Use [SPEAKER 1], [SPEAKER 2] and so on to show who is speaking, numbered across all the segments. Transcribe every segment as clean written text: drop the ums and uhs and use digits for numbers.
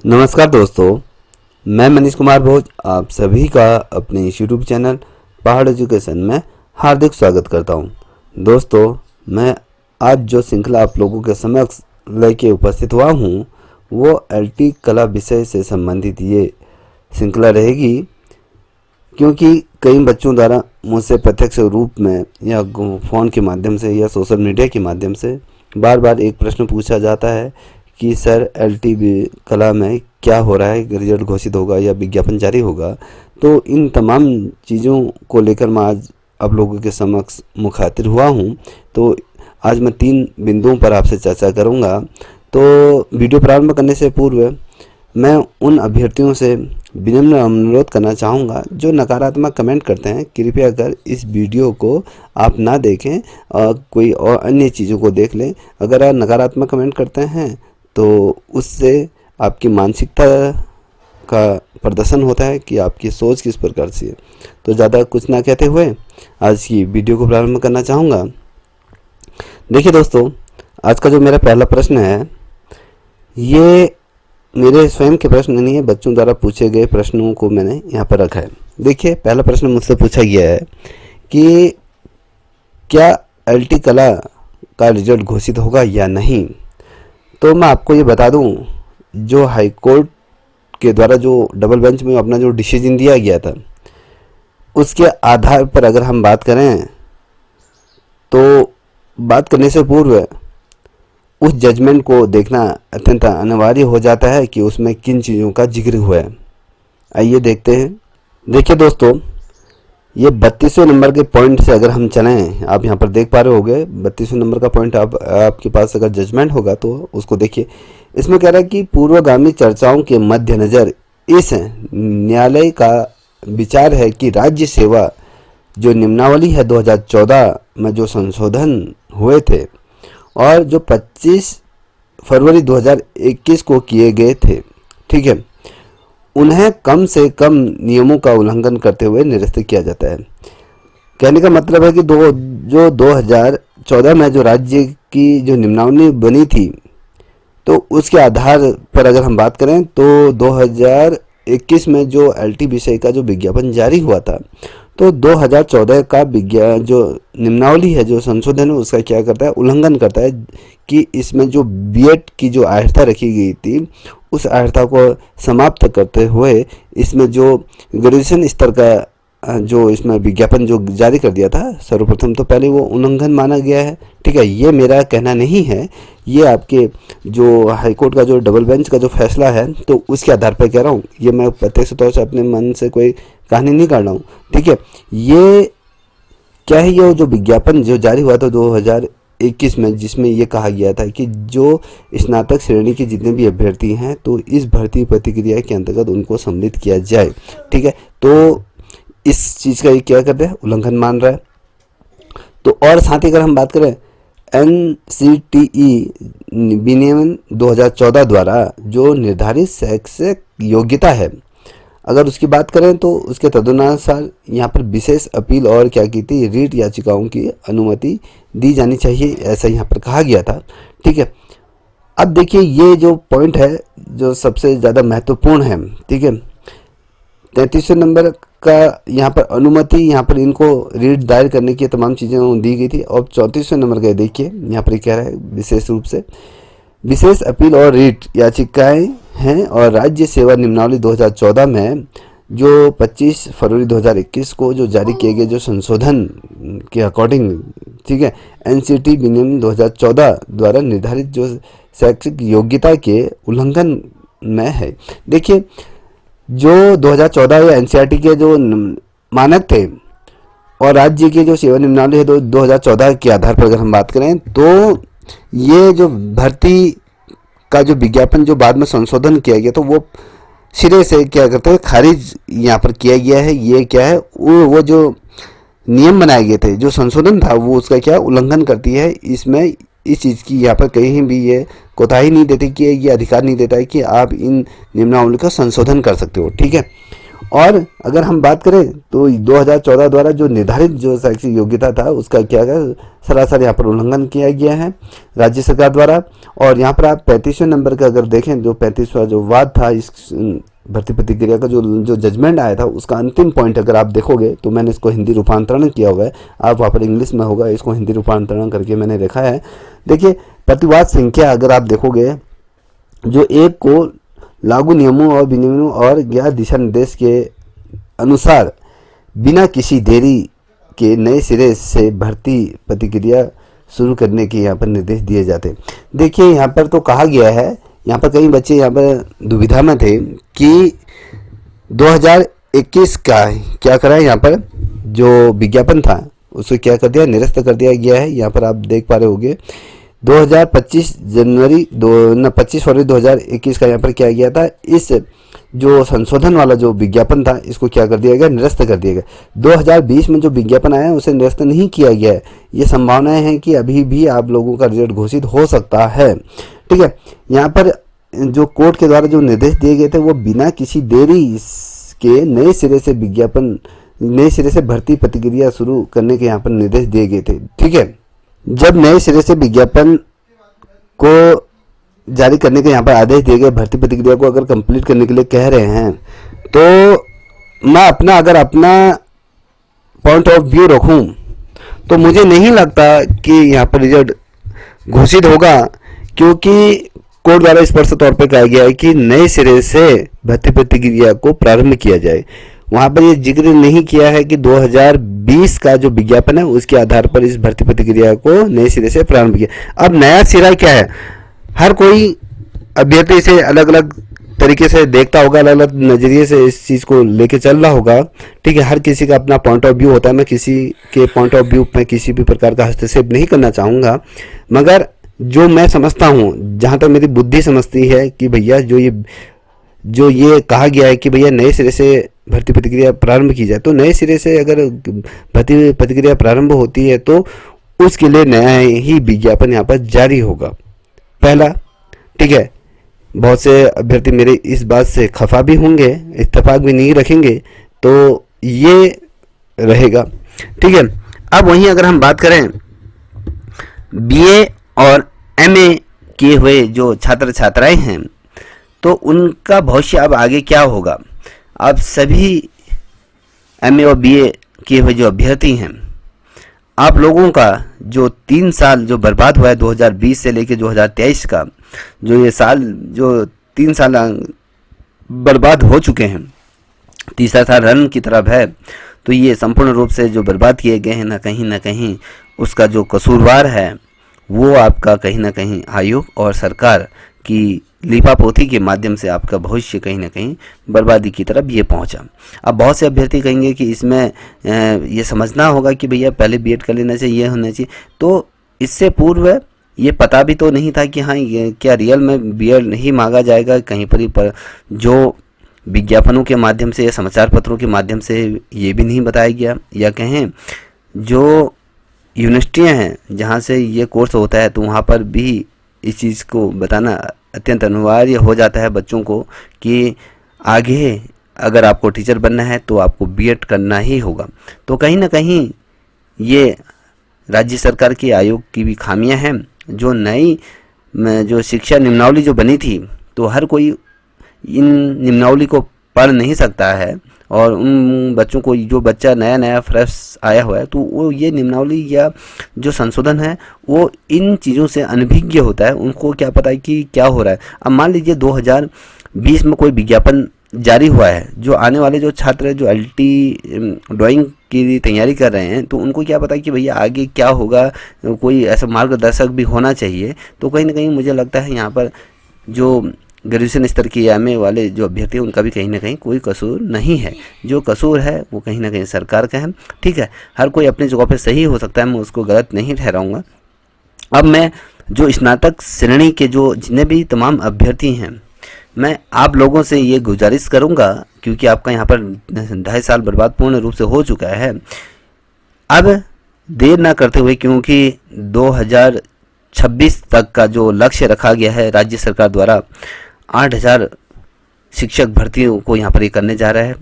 [SPEAKER 1] नमस्कार दोस्तों, मैं मनीष कुमार भोज आप सभी का अपने यूट्यूब चैनल पहाड़ एजुकेशन में हार्दिक स्वागत करता हूं। दोस्तों, मैं आज जो श्रृंखला आप लोगों के समक्ष लेके उपस्थित हुआ हूं वो एलटी कला विषय से संबंधित ये श्रृंखला रहेगी, क्योंकि कई बच्चों द्वारा मुझसे प्रत्यक्ष रूप में या फ़ोन के माध्यम से या सोशल मीडिया के माध्यम से बार बार एक प्रश्न पूछा जाता है कि सर एलटी कला में क्या हो रहा है, रिजल्ट घोषित होगा या विज्ञापन जारी होगा। तो इन तमाम चीज़ों को लेकर मैं आज आप लोगों के समक्ष मुखातिब हुआ हूं। तो आज मैं 3 बिंदुओं पर आपसे चर्चा करूंगा। तो वीडियो प्रारंभ करने से पूर्व मैं उन अभ्यर्थियों से विनम्र अनुरोध करना चाहूँगा जो नकारात्मक कमेंट करते हैं, कृपया कर इस वीडियो को आप ना देखें और कोई और अन्य चीज़ों को देख लें। अगर आप नकारात्मक कमेंट करते हैं तो उससे आपकी मानसिकता का प्रदर्शन होता है कि आपकी सोच किस प्रकार से है। तो ज़्यादा कुछ ना कहते हुए आज की वीडियो को प्रारंभ करना चाहूँगा। देखिए दोस्तों, आज का जो मेरा पहला प्रश्न है ये मेरे स्वयं के प्रश्न नहीं है, बच्चों द्वारा पूछे गए प्रश्नों को मैंने यहाँ पर रखा है। देखिए, पहला प्रश्न मुझसे पूछा गया है कि क्या एलटी कला का रिजल्ट घोषित होगा या नहीं। तो मैं आपको ये बता दूं, जो हाई कोर्ट के द्वारा जो डबल बेंच में अपना जो डिसीजन दिया गया था उसके आधार पर अगर हम बात करें तो बात करने से पूर्व उस जजमेंट को देखना अत्यंत अनिवार्य हो जाता है कि उसमें किन चीज़ों का जिक्र हुआ है। आइए देखते हैं। देखिए दोस्तों, ये 32वें नंबर के पॉइंट से अगर हम चलें, आप यहाँ पर देख पा रहे होंगे 32वें नंबर का पॉइंट आपके पास अगर जजमेंट होगा तो उसको देखिए। इसमें कह रहा है कि पूर्वगामी चर्चाओं के मद्देनज़र इस न्यायालय का विचार है कि राज्य सेवा जो निम्नावली है 2014 में जो संशोधन हुए थे और जो 25 फरवरी 2021 को किए गए थे, ठीक है, उन्हें कम से कम नियमों का उल्लंघन करते हुए निरस्त किया जाता है। कहने का मतलब है कि 2014 में जो राज्य की जो निम्नावली बनी थी तो उसके आधार पर अगर हम बात करें तो 2021 में जो एलटी विषय का जो विज्ञापन जारी हुआ था तो 2014 का विज्ञान जो निम्नावली है जो संशोधन है उसका क्या करता है, उल्लंघन करता है कि इसमें जो बीएड की जो अर्हता रखी गई थी उस अर्हता को समाप्त करते हुए इसमें जो ग्रेजुएशन स्तर का जो इसमें विज्ञापन जो जारी कर दिया था सर्वप्रथम तो पहले वो उल्लंघन माना गया है। ठीक है, ये मेरा कहना नहीं है, ये आपके जो हाईकोर्ट का जो डबल बेंच का जो फैसला है तो उसके आधार पर कह रहा हूँ। ये मैं प्रत्यक्ष तौर से अपने मन से कोई कहानी नहीं कर रहा हूँ। ठीक है, ये क्या है, ये जो विज्ञापन जो जारी हुआ था 2021 में जिसमें ये कहा गया था कि जो स्नातक श्रेणी के जितने भी अभ्यर्थी हैं तो इस भर्ती प्रक्रिया के अंतर्गत उनको सम्मिलित किया जाए। ठीक है, तो इस चीज़ का ये क्या कर रहा है, उल्लंघन मान रहा है। तो और साथ ही अगर हम बात करें NCTE विनियमन 2014 द्वारा जो निर्धारित शैक्षिक योग्यता है, अगर उसकी बात करें तो उसके तदनुसार यहाँ पर विशेष अपील और क्या की थी, रीट याचिकाओं की अनुमति दी जानी चाहिए, ऐसा यहाँ पर कहा गया था। ठीक है, अब देखिए ये जो पॉइंट है जो सबसे ज़्यादा महत्वपूर्ण है। ठीक है, 33वें नंबर का यहाँ पर अनुमति, यहाँ पर इनको रीट दायर करने की तमाम चीज़ें दी गई थी। और 34वें नंबर का देखिए यहाँ पर कह रहा है विशेष रूप से विशेष अपील और रीट याचिकाएं हैं और राज्य सेवा निम्नावली 2014 में जो 25 फरवरी 2021 को जो जारी किए गए जो संशोधन के अकॉर्डिंग, ठीक है, NCT विनियम 2014 द्वारा निर्धारित जो शैक्षिक योग्यता के उल्लंघन में है। देखिए, जो 2014 या NCERT के जो मानक थे और राज्य के जो सेवा निम्नावली है 2014 के आधार पर अगर हम बात करें तो ये जो भर्ती का जो विज्ञापन जो बाद में संशोधन किया गया तो वो सिरे से क्या करते हैं, खारिज यहाँ पर किया गया है। ये क्या है, वो जो नियम बनाए गए थे, जो संशोधन था वो उसका क्या उल्लंघन करती है। इसमें इस चीज़ की यहाँ पर कहीं भी ये कोताही नहीं देती कि ये अधिकार नहीं देता है कि आप इन निम्नावली का संशोधन कर सकते हो। ठीक है, और अगर हम बात करें तो 2014 द्वारा जो निर्धारित जो शैक्षिक योग्यता था उसका क्या सरासर यहाँ पर उल्लंघन किया गया है राज्य सरकार द्वारा। और यहाँ पर आप 35वें नंबर का अगर देखें, जो 35वां जो वाद था इस भर्ती प्रतिक्रिया का, जो जजमेंट आया था उसका अंतिम पॉइंट अगर आप देखोगे तो मैंने इसको हिंदी रूपांतरण किया हुआ है, आप वहाँ पर इंग्लिश में होगा, इसको हिंदी रूपांतरण करके मैंने रखा है। देखिए प्रतिवाद संख्या अगर आप देखोगे, जो एक को लागू नियमों और विनियमों और या दिशा निर्देश के अनुसार बिना किसी देरी के नए सिरे से भर्ती प्रतिक्रिया शुरू करने के यहाँ पर निर्देश दिए जाते। देखिए यहाँ पर तो कहा गया है, यहाँ पर कई बच्चे यहाँ पर दुविधा में थे कि 2021 का क्या करा है, यहाँ पर जो विज्ञापन था उसको क्या कर दिया, निरस्त कर दिया गया है। यहाँ पर आप देख पा रहे होंगे 25 फरवरी 2021 का यहाँ पर क्या गया था, इस जो संशोधन वाला जो विज्ञापन था इसको क्या कर दिया गया, निरस्त कर दिया गया। 2020 में जो विज्ञापन आया उसे निरस्त नहीं किया गया है। ये संभावनाएं हैं कि अभी भी आप लोगों का रिजल्ट घोषित हो सकता है। ठीक है, यहाँ पर जो कोर्ट के द्वारा जो निर्देश दिए गए थे वो बिना किसी देरी के नए सिरे से भर्ती प्रतिक्रिया शुरू करने के यहाँ पर निर्देश दिए गए थे। ठीक है, जब नए सिरे से विज्ञापन को जारी करने के यहाँ पर आदेश दिए गए, भर्ती प्रतिक्रिया को अगर कंप्लीट करने के लिए कह रहे हैं, तो मैं अपना पॉइंट ऑफ व्यू रखूं तो मुझे नहीं लगता कि यहाँ पर रिजल्ट घोषित होगा, क्योंकि कोर्ट द्वारा स्पष्ट तौर पर कहा गया है कि नए सिरे से भर्ती प्रतिक्रिया को प्रारंभ किया जाए। वहाँ पर ये जिक्र नहीं किया है कि 2020 का जो विज्ञापन है उसके आधार पर इस भर्ती प्रतिक्रिया को नए सिरे से प्रारंभ किया। अब नया सिरा क्या है, हर कोई अभ्यर्थी से अलग अलग तरीके से देखता होगा, अलग अलग नज़रिए से इस चीज़ को लेके चल रहा होगा। ठीक है, हर किसी का अपना पॉइंट ऑफ व्यू होता है। मैं किसी के पॉइंट ऑफ व्यू में किसी भी प्रकार का हस्तक्षेप नहीं करना चाहूँगा, मगर जो मैं समझता हूँ, जहाँ तक मेरी बुद्धि समझती है कि भैया जो ये कहा गया है कि भैया नए सिरे से भर्ती प्रतिक्रिया प्रारंभ की जाए, तो नए सिरे से अगर भर्ती प्रतिक्रिया प्रारंभ होती है तो उसके लिए नया ही विज्ञापन यहाँ पर जारी होगा, पहला। ठीक है, बहुत से अभ्यर्थी मेरे इस बात से खफा भी होंगे, इत्तेफाक भी नहीं रखेंगे, तो ये रहेगा। ठीक है, अब वहीं अगर हम बात करें बीए और एमए किए हुए जो छात्र छात्राएं हैं, तो उनका भविष्य अब आगे क्या होगा। अब सभी एमए और बीए किए हुए जो अभ्यर्थी हैं, आप लोगों का जो 3 साल जो बर्बाद हुआ है 2020 से लेकर 2023 का, जो ये साल जो 3 साल बर्बाद हो चुके हैं, तीसरा साल रन की तरफ है, तो ये संपूर्ण रूप से जो बर्बाद किए गए हैं, ना कहीं उसका जो कसूरवार है वो आपका कहीं ना कहीं आयोग और सरकार की लीपापोती के माध्यम से आपका भविष्य कहीं ना कहीं बर्बादी की तरफ ये पहुंचा। अब बहुत से अभ्यर्थी कहेंगे कि इसमें ये समझना होगा कि भैया पहले बीएड कर लेना चाहिए, ये होना चाहिए। तो इससे पूर्व ये पता भी तो नहीं था कि हाँ ये क्या रियल में बीएड नहीं मांगा जाएगा कहीं पर ही, पर जो विज्ञापनों के माध्यम से या समाचार पत्रों के माध्यम से ये भी नहीं बताया गया, या कहें जो यूनिवर्सिटियाँ हैं जहाँ से ये कोर्स होता है तो वहाँ पर भी इस चीज़ को बताना अत्यंत अनिवार्य हो जाता है बच्चों को कि आगे अगर आपको टीचर बनना है तो आपको बीएड करना ही होगा। तो कहीं ना कहीं ये राज्य सरकार के आयोग की भी खामियां हैं। जो नई जो शिक्षा निम्नावली जो बनी थी, तो हर कोई इन निम्नावली को पढ़ नहीं सकता है, और उन बच्चों को, जो बच्चा नया फ्रेश आया हुआ है, तो वो ये निम्नावली या जो संशोधन है वो इन चीज़ों से अनभिज्ञ होता है। उनको क्या पता है कि क्या हो रहा है। अब मान लीजिए 2020 में कोई विज्ञापन जारी हुआ है, जो आने वाले जो छात्र जो एलटी ड्राइंग की तैयारी कर रहे हैं, तो उनको क्या पता है कि भैया आगे क्या होगा, कोई ऐसा मार्गदर्शक भी होना चाहिए। तो कहीं ना कहीं मुझे लगता है यहाँ पर जो ग्रेजुएशन स्तर की एमए वाले जो अभ्यर्थी हैं उनका भी कहीं ना कहीं कोई कसूर नहीं है। जो कसूर है वो कहीं ना कहीं सरकार का है। ठीक है, हर कोई अपनी जगह पे सही हो सकता है, मैं उसको गलत नहीं ठहराऊंगा। अब मैं जो स्नातक श्रेणी के जो जितने भी तमाम अभ्यर्थी हैं, मैं आप लोगों से ये गुजारिश करूंगा, क्योंकि आपका यहाँ पर 2.5 साल बर्बाद पूर्ण रूप से हो चुका है। अब देर ना करते हुए, क्योंकि 2026 तक का जो लक्ष्य रखा गया है राज्य सरकार द्वारा, 8,000 शिक्षक भर्तियों को यहाँ पर ये करने जा रहा है।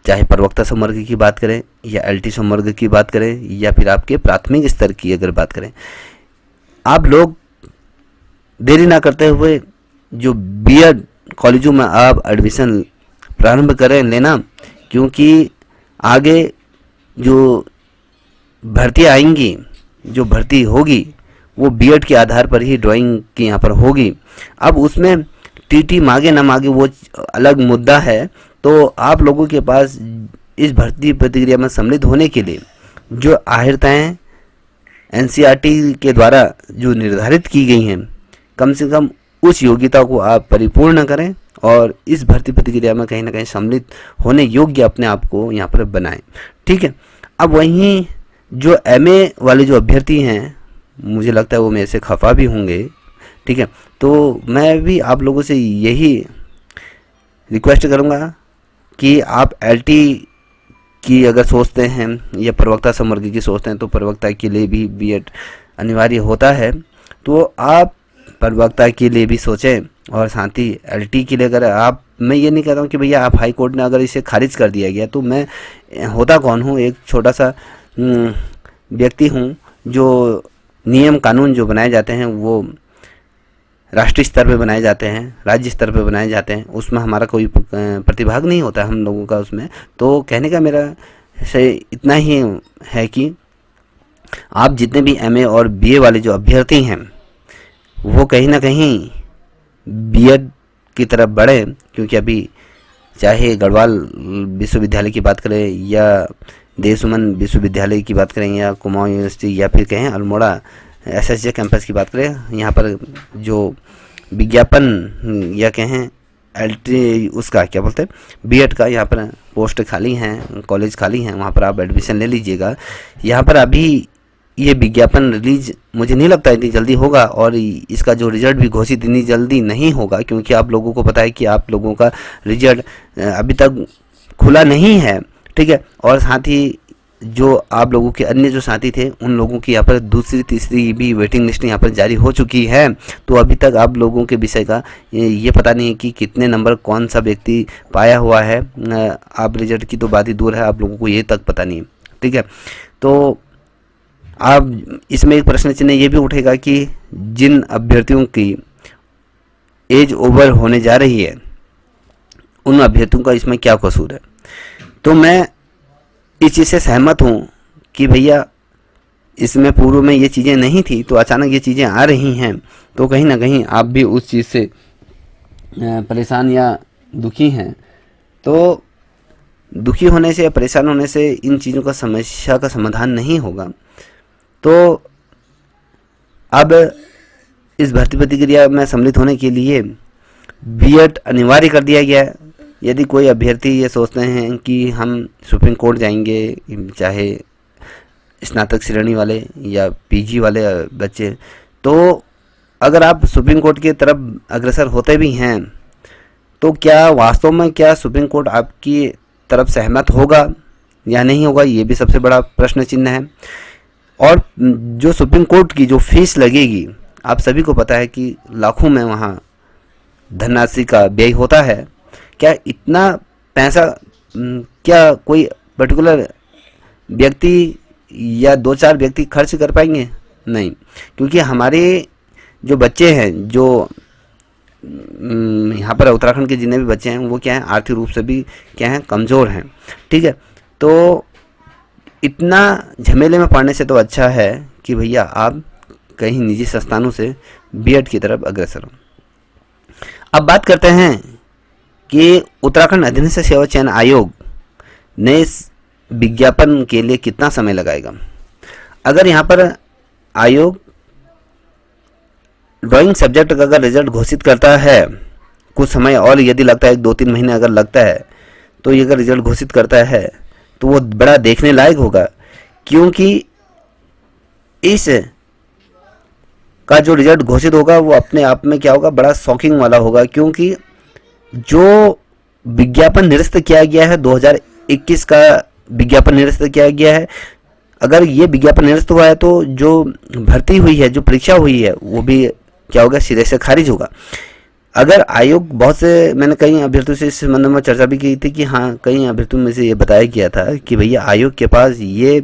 [SPEAKER 1] चाहे प्रवक्ता संवर्ग की बात करें या एलटी संवर्ग की बात करें या फिर आपके प्राथमिक स्तर की अगर बात करें, आप लोग देरी ना करते हुए जो बीएड कॉलेजों में आप एडमिशन प्रारंभ करें लेना, क्योंकि आगे जो भर्ती आएंगी, जो भर्ती होगी वो बीएड के आधार पर ही ड्राइंग की यहाँ पर होगी। अब उसमें टीटी मांगे ना मांगे वो अलग मुद्दा है। तो आप लोगों के पास इस भर्ती प्रक्रिया में सम्मिलित होने के लिए जो अर्हताएँ एनसीईआरटी के द्वारा जो निर्धारित की गई हैं, कम से कम उस योग्यता को आप परिपूर्ण करें और इस भर्ती प्रक्रिया में कहीं ना कहीं सम्मिलित होने योग्य अपने आप को यहाँ पर बनाएं। ठीक है। अब वहीं जो एमए वाले जो अभ्यर्थी हैं, मुझे लगता है वो मेरे से खफा भी होंगे। ठीक है। तो मैं भी आप लोगों से यही रिक्वेस्ट करूँगा कि आप एलटी की अगर सोचते हैं या प्रवक्ता संवर्ग की सोचते हैं तो प्रवक्ता के लिए भी बीएड अनिवार्य होता है। तो आप प्रवक्ता के लिए भी सोचें और साथ ही एलटी के लिए। अगर आप, मैं ये नहीं कहता हूँ कि भैया आप हाई कोर्ट ने अगर इसे खारिज कर दिया गया तो मैं होता कौन हूँ, एक छोटा सा व्यक्ति हूँ। जो नियम कानून जो बनाए जाते हैं वो राष्ट्रीय स्तर पे बनाए जाते हैं, राज्य स्तर पे बनाए जाते हैं, उसमें हमारा कोई प्रतिभाग नहीं होता हम लोगों का उसमें। तो कहने का मेरा से इतना ही है कि आप जितने भी एमए और बीए वाले जो अभ्यर्थी हैं वो कहीं ना कहीं बीएड की तरफ बढ़े, क्योंकि अभी चाहे गढ़वाल विश्वविद्यालय की बात करें या देवसुमन विश्वविद्यालय की बात करें या कुमाऊं यूनिवर्सिटी या फिर कहें अल्मोड़ा एसएसजे कैंपस की बात करें, यहाँ पर जो विज्ञापन या कहें एलटी उसका क्या बोलते हैं बीएड का यहाँ पर पोस्ट खाली हैं, कॉलेज खाली हैं, वहाँ पर आप एडमिशन ले लीजिएगा। यहाँ पर अभी ये विज्ञापन रिलीज मुझे नहीं लगता इतनी जल्दी होगा और इसका जो रिजल्ट भी घोषित इतनी जल्दी नहीं होगा, क्योंकि आप लोगों को पता है कि आप लोगों का रिजल्ट अभी तक खुला नहीं है। ठीक है। और साथ ही जो आप लोगों के अन्य जो साथी थे उन लोगों की यहाँ पर दूसरी तीसरी भी वेटिंग लिस्ट यहाँ पर जारी हो चुकी है। तो अभी तक आप लोगों के विषय का ये पता नहीं है कि कितने नंबर कौन सा व्यक्ति पाया हुआ है। आप रिजल्ट की तो बात ही दूर है, आप लोगों को ये तक पता नहीं है। ठीक है। तो आप इसमें एक प्रश्न चिन्ह ये भी उठेगा कि जिन अभ्यर्थियों की एज ओवर होने जा रही है उन अभ्यर्थियों का इसमें क्या कसूर है। तो मैं इस चीज़ से सहमत हूँ कि भैया इसमें पूर्व में ये चीज़ें नहीं थी तो अचानक ये चीज़ें आ रही हैं, तो कहीं ना कहीं आप भी उस चीज़ से परेशान या दुखी हैं। तो दुखी होने से या परेशान होने से इन चीज़ों का समस्या का समाधान नहीं होगा। तो अब इस भर्ती प्रक्रिया में सम्मिलित होने के लिए बीएड अनिवार्य कर दिया गया है। यदि कोई अभ्यर्थी ये सोचते हैं कि हम सुप्रीम कोर्ट जाएंगे, चाहे स्नातक श्रेणी वाले या पीजी वाले बच्चे, तो अगर आप सुप्रीम कोर्ट की तरफ अग्रसर होते भी हैं तो क्या वास्तव में क्या सुप्रीम कोर्ट आपकी तरफ सहमत होगा या नहीं होगा, ये भी सबसे बड़ा प्रश्न चिन्ह है। और जो सुप्रीम कोर्ट की जो फीस लगेगी, आप सभी को पता है कि लाखों में वहाँ धनराशि का व्यय होता है। क्या इतना पैसा क्या कोई पर्टिकुलर व्यक्ति या दो चार व्यक्ति खर्च कर पाएंगे? नहीं, क्योंकि हमारे जो बच्चे हैं, जो यहाँ पर उत्तराखंड के जितने भी बच्चे हैं वो क्या हैं, आर्थिक रूप से भी क्या हैं, कमज़ोर हैं। ठीक है। तो इतना झमेले में पड़ने से तो अच्छा है कि भैया आप कहीं निजी संस्थानों से बीएड की तरफ अग्रसर हो। अब बात करते हैं कि उत्तराखंड अधीनस्थ सेवा चयन आयोग ने इस विज्ञापन के लिए कितना समय लगाएगा। अगर यहाँ पर आयोग ड्राइंग सब्जेक्ट का अगर रिजल्ट घोषित करता है कुछ समय और यदि लगता है 2-3 महीने अगर लगता है, तो ये अगर रिजल्ट घोषित करता है तो वो बड़ा देखने लायक होगा, क्योंकि इस का जो रिजल्ट घोषित होगा वो अपने आप में क्या होगा, बड़ा शॉकिंग वाला होगा। क्योंकि जो विज्ञापन निरस्त किया गया है 2021 का विज्ञापन निरस्त किया गया है, अगर ये विज्ञापन निरस्त हुआ है तो जो भर्ती हुई है, जो परीक्षा हुई है, वो भी क्या होगा, सिरे से खारिज होगा। अगर आयोग बहुत से, मैंने कई अभ्यर्थियों से इस संबंध में चर्चा भी की थी कि हाँ, कई अभ्यर्थियों में से ये बताया गया था कि भैया आयोग के पास ये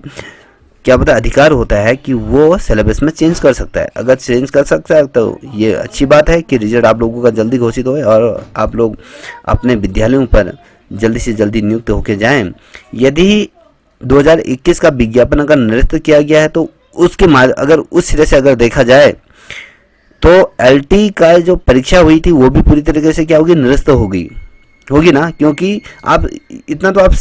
[SPEAKER 1] क्या पता अधिकार होता है कि वो सिलेबस में चेंज कर सकता है। अगर चेंज कर सकता है तो ये अच्छी बात है कि रिजल्ट आप लोगों का जल्दी घोषित होए और आप लोग अपने विद्यालयों पर जल्दी से जल्दी नियुक्त होके जाएं। यदि 2021 का विज्ञापन अगर निरस्त किया गया है तो उसके अगर उस सिरे से अगर देखा जाए तो एलटी का जो परीक्षा हुई थी वो भी पूरी तरीके से क्या होगी, निरस्त होगी ना, क्योंकि आप इतना तो आप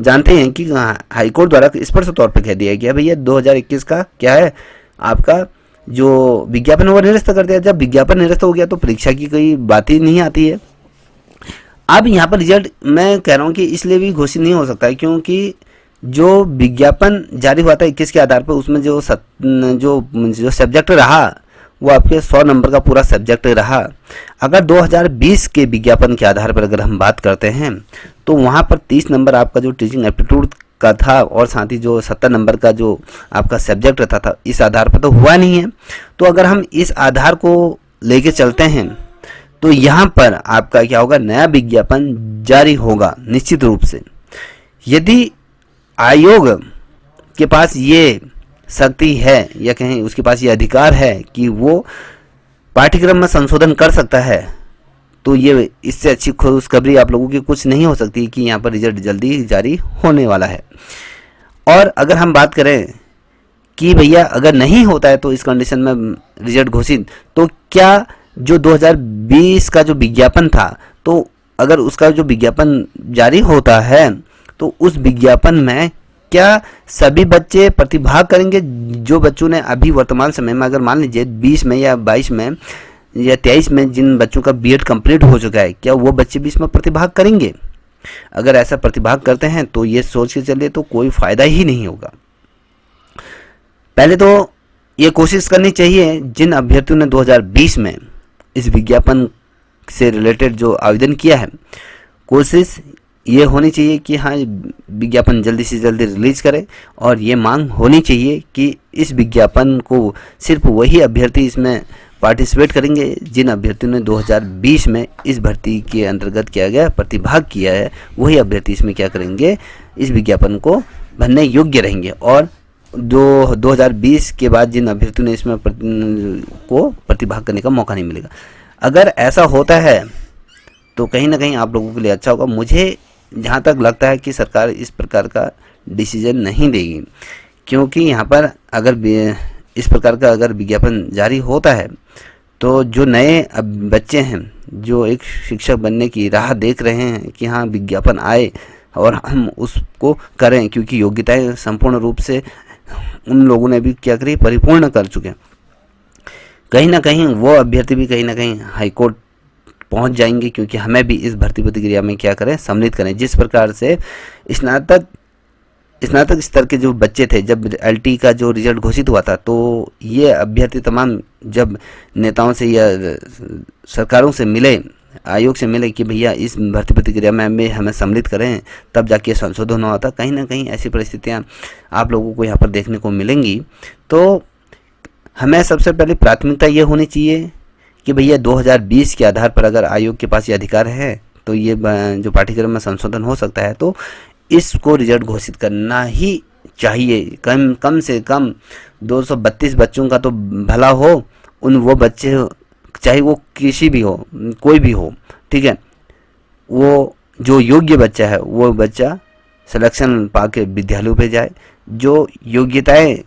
[SPEAKER 1] जानते हैं कि हाईकोर्ट द्वारा स्पष्ट तौर पर कह दिया गया भैया 2021 का क्या है, आपका जो विज्ञापन वो निरस्त कर दिया। जब विज्ञापन निरस्त हो गया तो परीक्षा की कोई बात ही नहीं आती है। अब यहाँ पर रिजल्ट मैं कह रहा हूँ कि इसलिए भी घोषित नहीं हो सकता है क्योंकि जो विज्ञापन जारी हुआ था 21 के आधार पर, उसमें जो सब्जेक्ट रहा वो आपके 100 नंबर का पूरा सब्जेक्ट रहा। अगर 2020 के विज्ञापन के आधार पर अगर हम बात करते हैं तो वहाँ पर 30 नंबर आपका जो टीचिंग एप्टीट्यूड का था और साथ ही जो 70 नंबर का जो आपका सब्जेक्ट रहता था, इस आधार पर तो हुआ नहीं है। तो अगर हम इस आधार को लेके चलते हैं तो यहाँ पर आपका क्या होगा, नया विज्ञापन जारी होगा निश्चित रूप से। यदि आयोग के पास ये शक्ति है या कहें उसके पास ये अधिकार है कि वो पाठ्यक्रम में संशोधन कर सकता है, तो ये इससे अच्छी खुशखबरी आप लोगों की कुछ नहीं हो सकती कि यहाँ पर रिजल्ट जल्दी जारी होने वाला है। और अगर हम बात करें कि भैया अगर नहीं होता है तो इस कंडीशन में रिजल्ट घोषित, तो क्या जो 2020 का जो विज्ञापन था, तो अगर उसका जो विज्ञापन जारी होता है तो उस विज्ञापन में क्या सभी बच्चे प्रतिभाग करेंगे? जो बच्चों ने अभी वर्तमान समय में, अगर मान लीजिए 20 में या 22 में या 23 में जिन बच्चों का बीएड कंप्लीट हो चुका है, क्या वो बच्चे भी इसमें प्रतिभाग करेंगे? अगर ऐसा प्रतिभाग करते हैं तो ये सोच के चलिए तो कोई फ़ायदा ही नहीं होगा। पहले तो ये कोशिश करनी चाहिए जिन अभ्यर्थियों ने 2020 में इस विज्ञापन से रिलेटेड जो आवेदन किया है, कोशिश ये होनी चाहिए कि हाँ, विज्ञापन जल्दी से जल्दी रिलीज करें। और ये मांग होनी चाहिए कि इस विज्ञापन को सिर्फ वही अभ्यर्थी इसमें पार्टिसिपेट करेंगे जिन अभ्यर्थियों ने 2020 में इस भर्ती के अंतर्गत किया गया प्रतिभाग किया है, वही अभ्यर्थी इसमें क्या करेंगे, इस विज्ञापन को भरने योग्य रहेंगे। और जो 2020 के बाद जिन अभ्यर्थियों ने इसमें प्रतिभाग करने का मौका नहीं मिलेगा, अगर ऐसा होता है तो कहीं ना कहीं आप लोगों के लिए अच्छा होगा। मुझे जहाँ तक लगता है कि सरकार इस प्रकार का डिसीजन नहीं देगी, क्योंकि यहाँ पर अगर इस प्रकार का अगर विज्ञापन जारी होता है तो जो नए बच्चे हैं जो एक शिक्षक बनने की राह देख रहे हैं कि हाँ विज्ञापन आए और हम उसको करें, क्योंकि योग्यताएं संपूर्ण रूप से उन लोगों ने भी क्या करी, परिपूर्ण कर चुके हैं, कहीं ना कहीं वो अभ्यर्थी भी कहीं ना कहीं हाईकोर्ट पहुंच जाएंगे, क्योंकि हमें भी इस भर्ती प्रक्रिया में क्या करें, सम्मिलित करें। जिस प्रकार से स्नातक स्तर के जो बच्चे थे, जब एलटी का जो रिजल्ट घोषित हुआ था, तो ये अभ्यर्थी तमाम जब नेताओं से या सरकारों से मिले, आयोग से मिले कि भैया इस भर्ती प्रक्रिया में हमें सम्मिलित करें, तब जाके संशोधन हुआ था। कहीं ना कहीं ऐसी परिस्थितियां आप लोगों को यहाँ पर देखने को मिलेंगी। तो हमें सबसे पहले प्राथमिकता ये होनी चाहिए कि भैया 2020 के आधार पर अगर आयोग के पास ये अधिकार है तो ये जो पाठ्यक्रम में संशोधन हो सकता है, तो इसको रिजल्ट घोषित करना ही चाहिए। कम से कम 232 बच्चों का तो भला हो, वो बच्चे चाहे वो किसी भी हो, कोई भी हो, ठीक है, वो जो योग्य बच्चा है वो बच्चा सिलेक्शन पाके विद्यालयों पे जाए। जो योग्यताएं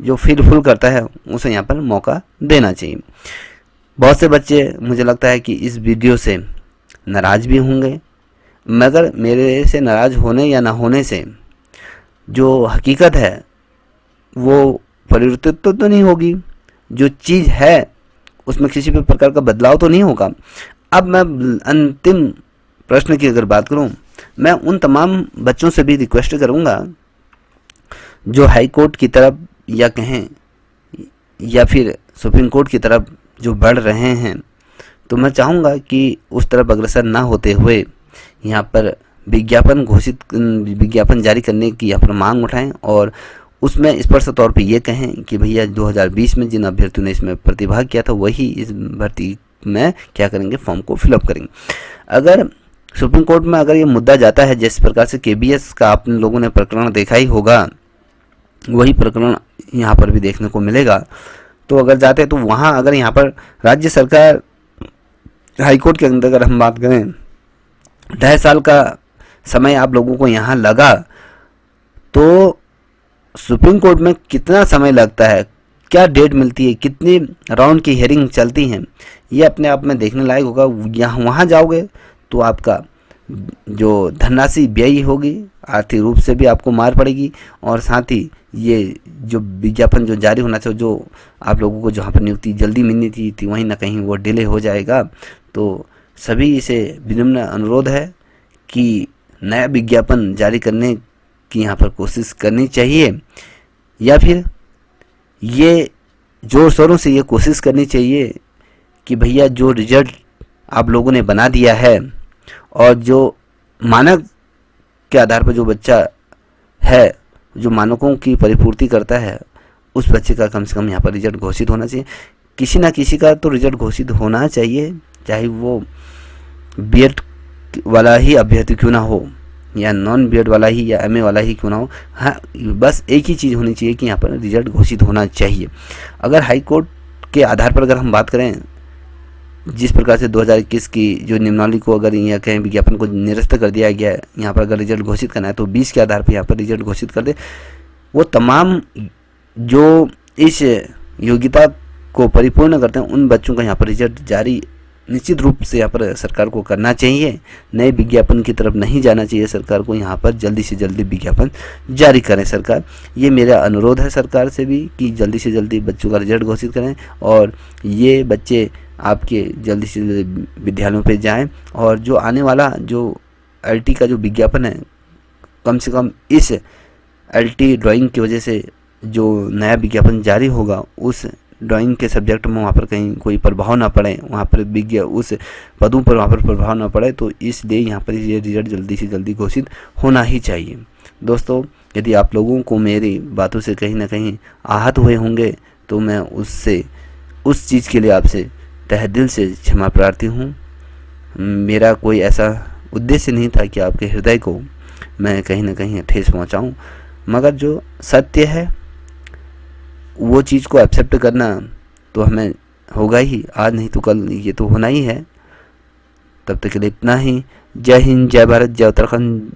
[SPEAKER 1] जो फुल करता है उसे यहाँ पर मौका देना चाहिए। बहुत से बच्चे मुझे लगता है कि इस वीडियो से नाराज़ भी होंगे, मगर मेरे से नाराज़ होने या ना होने से जो हकीकत है वो परिवर्तित तो नहीं होगी। जो चीज़ है उसमें किसी भी प्रकार का बदलाव तो नहीं होगा। अब मैं अंतिम प्रश्न की अगर बात करूं, मैं उन तमाम बच्चों से भी रिक्वेस्ट करूंगा जो हाई कोर्ट की तरफ या कहें या फिर सुप्रीम कोर्ट की तरफ जो बढ़ रहे हैं, तो मैं चाहूँगा कि उस तरफ अग्रसर ना होते हुए यहाँ पर विज्ञापन जारी करने की यहाँ पर मांग उठाएं और उसमें स्पष्ट तौर पे ये कहें कि भैया 2020 में जिन अभ्यर्थियों ने इसमें प्रतिभाग किया था वही इस भर्ती में क्या करेंगे, फॉर्म को फिलअप करेंगे। अगर सुप्रीम कोर्ट में अगर ये मुद्दा जाता है, जिस प्रकार से KBS का आप लोगों ने प्रकरण देखा ही होगा, वही प्रकरण यहाँ पर भी देखने को मिलेगा। तो अगर जाते हैं तो वहाँ अगर यहाँ पर राज्य सरकार हाईकोर्ट के अंदर अगर हम बात करें, 2.5 साल का समय आप लोगों को यहाँ लगा, तो सुप्रीम कोर्ट में कितना समय लगता है, क्या डेट मिलती है, कितनी राउंड की हियरिंग चलती हैं, ये अपने आप में देखने लायक होगा। यहाँ वहाँ जाओगे तो आपका जो धनराशि व्यय होगी, आर्थिक रूप से भी आपको मार पड़ेगी, और साथ ही ये जो विज्ञापन जो जारी होना चाहिए, जो आप लोगों को जहाँ पर नियुक्ति जल्दी मिलनी थी वहीं ना कहीं वो डिले हो जाएगा। तो सभी से विनम्र अनुरोध है कि नया विज्ञापन जारी करने की यहाँ पर कोशिश करनी चाहिए, या फिर ये जोर शोरों से ये कोशिश करनी चाहिए कि भैया जो रिजल्ट आप लोगों ने बना दिया है और जो मानक के आधार पर जो बच्चा है, जो मानकों की परिपूर्ति करता है, उस बच्चे का कम से कम यहाँ पर रिजल्ट घोषित होना चाहिए। किसी ना किसी का तो रिजल्ट घोषित होना चाहिए, चाहे वो B.Ed वाला ही अभ्यर्थी क्यों ना हो, या नॉन B.Ed वाला ही, या MA वाला ही क्यों ना हो। हाँ, बस एक ही चीज़ होनी चाहिए कि यहाँ पर रिजल्ट घोषित होना चाहिए। अगर हाई कोर्ट के आधार पर अगर हम बात करें, जिस प्रकार से 2021 की जो नियमावली को अगर यहाँ कहें विज्ञापन को निरस्त कर दिया गया है, यहाँ पर अगर रिजल्ट घोषित करना है तो 20 के आधार पर यहाँ पर रिजल्ट घोषित कर दे। वो तमाम जो इस योग्यता को परिपूर्ण करते हैं उन बच्चों का यहाँ पर रिजल्ट जारी निश्चित रूप से यहाँ पर सरकार को करना चाहिए। नए विज्ञापन की तरफ नहीं जाना चाहिए सरकार को, यहाँ पर जल्दी से जल्दी विज्ञापन जारी करें सरकार। ये मेरा अनुरोध है सरकार से भी कि जल्दी से जल्दी बच्चों का रिजल्ट घोषित करें, और ये बच्चे आपके जल्दी से जल्दी विद्यालयों पे जाएं, और जो आने वाला जो LT का जो विज्ञापन है, कम से कम इस LT ड्राइंग की वजह से जो नया विज्ञापन जारी होगा, उस ड्राइंग के सब्जेक्ट में वहाँ पर कहीं कोई प्रभाव ना पड़े, वहाँ पर उस पदों पर वहाँ पर प्रभाव ना पड़े। तो इसलिए यहाँ पर ये रिजल्ट जल्दी से जल्दी घोषित होना ही चाहिए। दोस्तों, यदि आप लोगों को मेरी बातों से कहीं ना कहीं आहत हुए होंगे तो मैं उस चीज़ के लिए आपसे तहे दिल से क्षमा प्रार्थी हूँ। मेरा कोई ऐसा उद्देश्य नहीं था कि आपके हृदय को मैं कहीं ना कहीं ठेस पहुँचाऊँ, मगर जो सत्य है वो चीज़ को एक्सेप्ट करना तो हमें होगा ही, आज नहीं तो कल ये तो होना ही है। तब तक के लिए इतना ही। जय हिंद, जय भारत, जय उत्तराखंड।